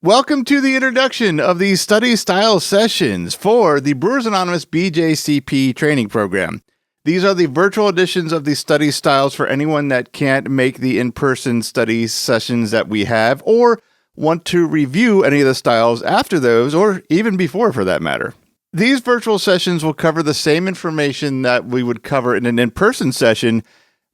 Welcome to the introduction of the study style sessions for the Brewers Anonymous BJCP training program. These are the virtual editions of the study styles for anyone that can't make the in-person study sessions that we have or want to review any of the styles after those or even before for that matter. These virtual sessions will cover the same information that we would cover in an in-person session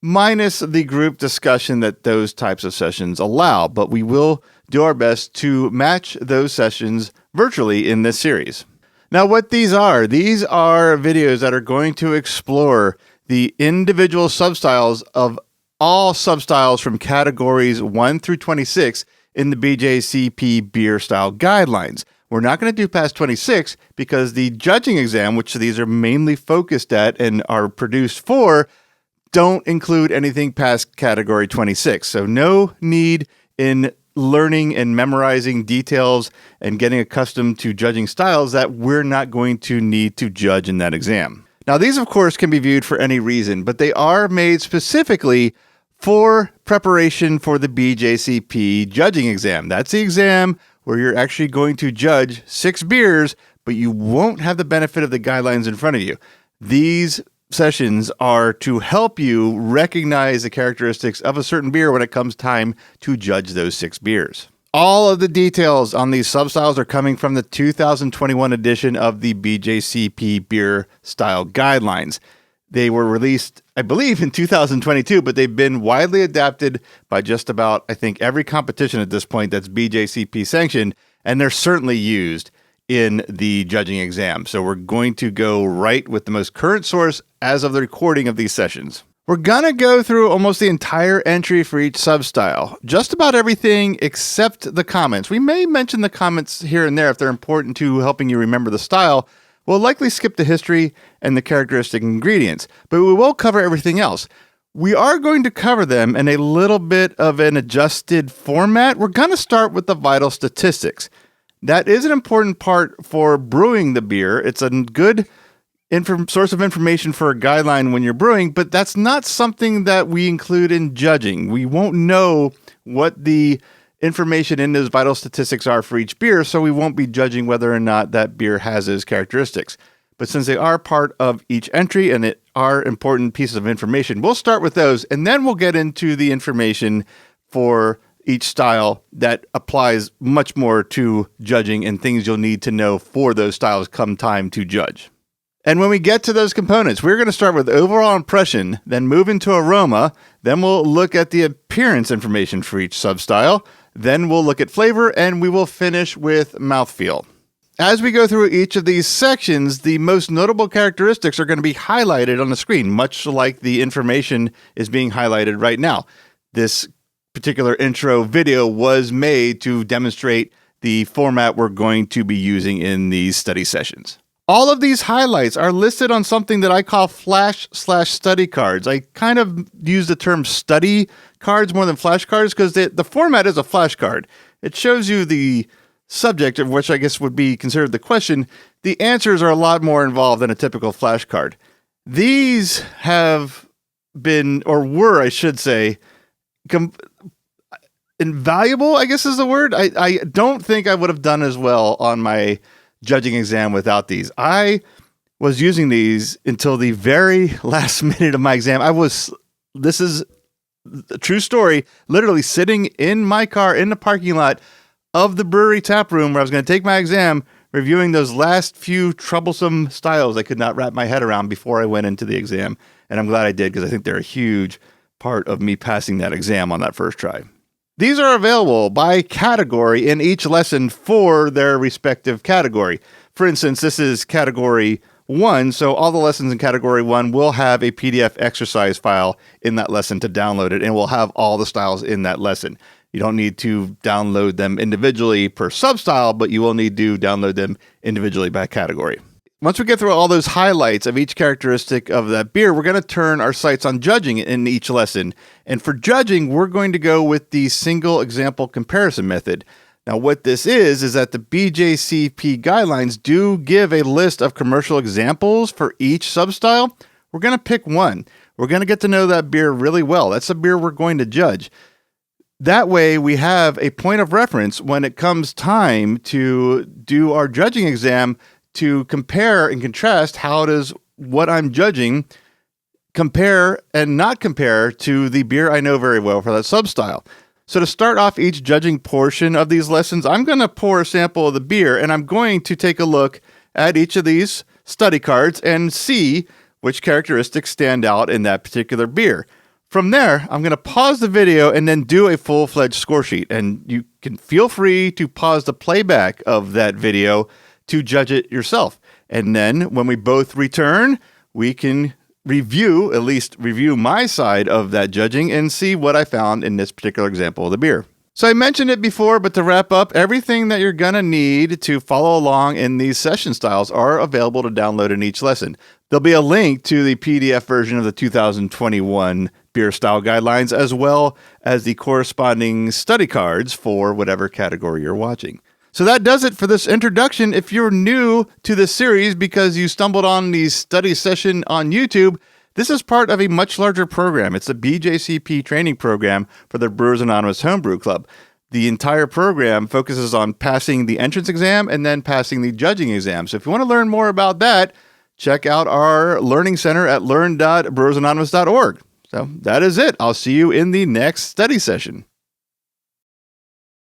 minus the group discussion that those types of sessions allow, but we will do our best to match those sessions virtually in this series. Now, what these are videos that are going to explore the individual substyles of all substyles from categories 1 through 26 in the BJCP beer style guidelines. We're not going to do past 26 because the judging exam, which these are mainly focused at and are produced for, don't include anything past category 26. So no need in learning and memorizing details and getting accustomed to judging styles that we're not going to need to judge in that exam. Now, these, of course, can be viewed for any reason, but they are made specifically for preparation for the BJCP judging exam. That's the exam where you're actually going to judge 6 beers, but you won't have the benefit of the guidelines in front of you. These sessions are to help you recognize the characteristics of a certain beer when it comes time to judge those 6 beers. All of the details on these substyles are coming from the 2021 edition of the BJCP Beer Style Guidelines. They were released, I believe, in 2022, but they've been widely adapted by just about, I think, every competition at this point that's BJCP sanctioned, and they're certainly used in the judging exam. So we're going to go right with the most current source as of the recording of these sessions. We're going to go through almost the entire entry for each substyle, just about everything except the comments. We may mention the comments here and there if they're important to helping you remember the style. We'll likely skip the history and the characteristic ingredients, but we will cover everything else. We are going to cover them in a little bit of an adjusted format. We're going to start with the vital statistics. That is an important part for brewing the beer. It's a good source of information for a guideline when you're brewing, but that's not something that we include in judging. We won't know what the information in those vital statistics are for each beer, so we won't be judging whether or not that beer has those characteristics. But since they are part of each entry and it are important pieces of information, we'll start with those, and then we'll get into the information for each style that applies much more to judging and things you'll need to know for those styles come time to judge. And when we get to those components, we're going to start with overall impression, then move into aroma, then we'll look at the appearance information for each substyle, then we'll look at flavor, and we will finish with mouthfeel. As we go through each of these sections, the most notable characteristics are going to be highlighted on the screen, much like the information is being highlighted right now. This particular intro video was made to demonstrate the format we're going to be using in these study sessions. All of these highlights are listed on something that I call flash/study cards. I kind of use the term study cards more than flashcards because the format is a flashcard. It shows you the subject, of which I guess would be considered the question. The answers are a lot more involved than a typical flashcard. These have been, or were, I should say, invaluable, I guess is the word. I don't think I would have done as well on my judging exam without these. I was using these until the very last minute of my exam. This is a true story, literally sitting in my car in the parking lot of the brewery tap room where I was going to take my exam, reviewing those last few troublesome styles I could not wrap my head around before I went into the exam. And I'm glad I did because I think they're a huge part of me passing that exam on that first try. These are available by category in each lesson for their respective category. For instance, this is category 1, so all the lessons in category 1 will have a PDF exercise file in that lesson to download it, and we'll have all the styles in that lesson. You don't need to download them individually per substyle, but you will need to download them individually by category. Once we get through all those highlights of each characteristic of that beer, we're going to turn our sights on judging in each lesson. And for judging, we're going to go with the single example comparison method. Now, what this is that the BJCP guidelines do give a list of commercial examples for each substyle. We're going to pick one. We're going to get to know that beer really well. That's the beer we're going to judge. That way we have a point of reference when it comes time to do our judging exam to compare and contrast how does what I'm judging compare and not compare to the beer I know very well for that sub-style. So to start off each judging portion of these lessons, I'm going to pour a sample of the beer and I'm going to take a look at each of these study cards and see which characteristics stand out in that particular beer. From there, I'm going to pause the video and then do a full-fledged score sheet. And you can feel free to pause the playback of that video to judge it yourself. And then when we both return, we can at least review my side of that judging and see what I found in this particular example of the beer. So I mentioned it before, but to wrap up, everything that you're going to need to follow along in these session styles are available to download in each lesson. There'll be a link to the PDF version of the 2021 beer style guidelines, as well as the corresponding study cards for whatever category you're watching. So that does it for this introduction. If you're new to this series because you stumbled on the study session on YouTube, this is part of a much larger program. It's a BJCP training program for the Brewers Anonymous Homebrew Club. The entire program focuses on passing the entrance exam and then passing the judging exam. So if you want to learn more about that, check out our learning center at learn.brewersanonymous.org. So that is it. I'll see you in the next study session.